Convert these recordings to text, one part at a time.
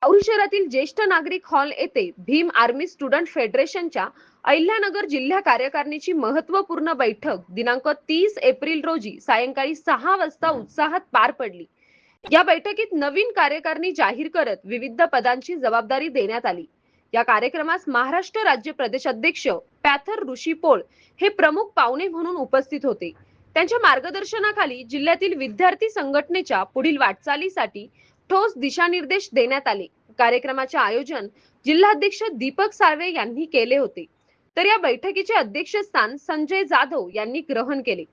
औंध शहरातील ज्येष्ठ नागरिक हॉल येथे भीम आर्मी स्टुडंट फेडरेशनच्या अहिल्यानगर जिल्हा कार्यकारिणीची महत्त्वपूर्ण बैठक दिनांक 30 एप्रिल रोजी सायंकाळी 6 वाजता उत्साहात पार पडली। या बैठकीत नवीन कार्यकारिणी जाहीर करत विविध पदांची जबाबदारी देण्यात आली। या कार्यक्रमास महाराष्ट्र राज्य प्रदेशाध्यक्ष पॅथर ऋषी पोळ हे प्रमुख पाहुणे म्हणून उपस्थित होते। त्यांच्या मार्गदर्शनाखाली जिल्ह्यातील विद्यार्थी संघटनेच्या पुढील वाटचालीसाठी ठोस दिशानिर्देश देण्यात आले। कार्यक्रमाचे आयोजन जिल्हाध्यक्ष दीपक साळवे यांनी केले होते, तर या बैठकीचे अध्यक्षस्थान संजय जाधव यांनी ग्रहण केले।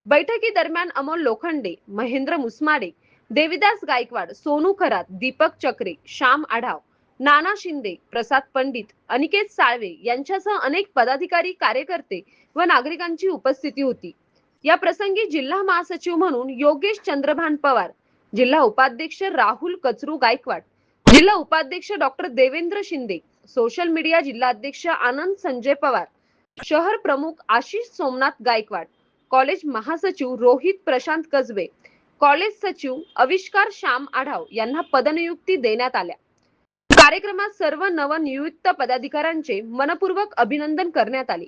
बैठकीदरम्यान अमोल लोखंडे, महेंद्र मुसमाडे, देविदास गायकवाड, सोनू खरात, दीपक चक्रे, श्याम आढाव, नाना शिंदे, प्रसाद पंडित, अनिकेत साळवे यांच्यासह अनेक पदाधिकारी, कार्यकर्ते व नागरिकांची उपस्थिती होती। या प्रसंगी जिल्हा महासचिव म्हणून योगेश चंद्रभान पवार, जिल्हा उपाध्यक्ष राहुल कचरू गायकवाड, जिल्हा उपाध्यक्ष doctor Devendra Shinde, social media जिल्हाध्यक्ष आनंद संजय पवार, शहर प्रमुख आशिष सोमनाथ गायकवाड, कॉलेज महासचिव रोहित प्रशांत कसबे, कॉलेज सचिव आविष्कार श्याम आढाव यांना पदनियुक्ती देण्यात आल्या। कार्यक्रमात सर्व नवनियुक्त पदाधिकाऱ्यांचे मनपूर्वक अभिनंदन करण्यात आले।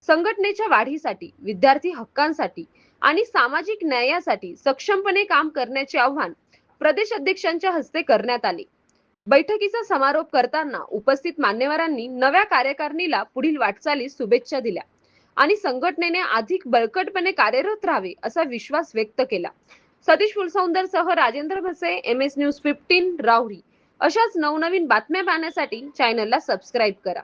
संघटनेच्या वाढीसाठी, विद्यार्थी हक्कांसाठी आणि सामाजिक न्यायासाठी सक्षमपणे काम करण्याचे आवाहन प्रदेश अध्यक्षांच्या हस्ते करण्यात आले। बैठकीचा समारोप करताना उपस्थित मान्यवरांनी नव्या कार्यकारिणीला पुढील वाटचालीस शुभेच्छा दिल्या आणि संघटनेने अधिक बळकटपणे कार्यरत राहावे असा विश्वास व्यक्त केला। सतीश फुलसौंदरसह राजेंद्र भसे, MS न्यूज 15 राहुरी। अशाच नवनवीन बातम्या पाहण्यासाठी चॅनलला सबस्क्राईब करा।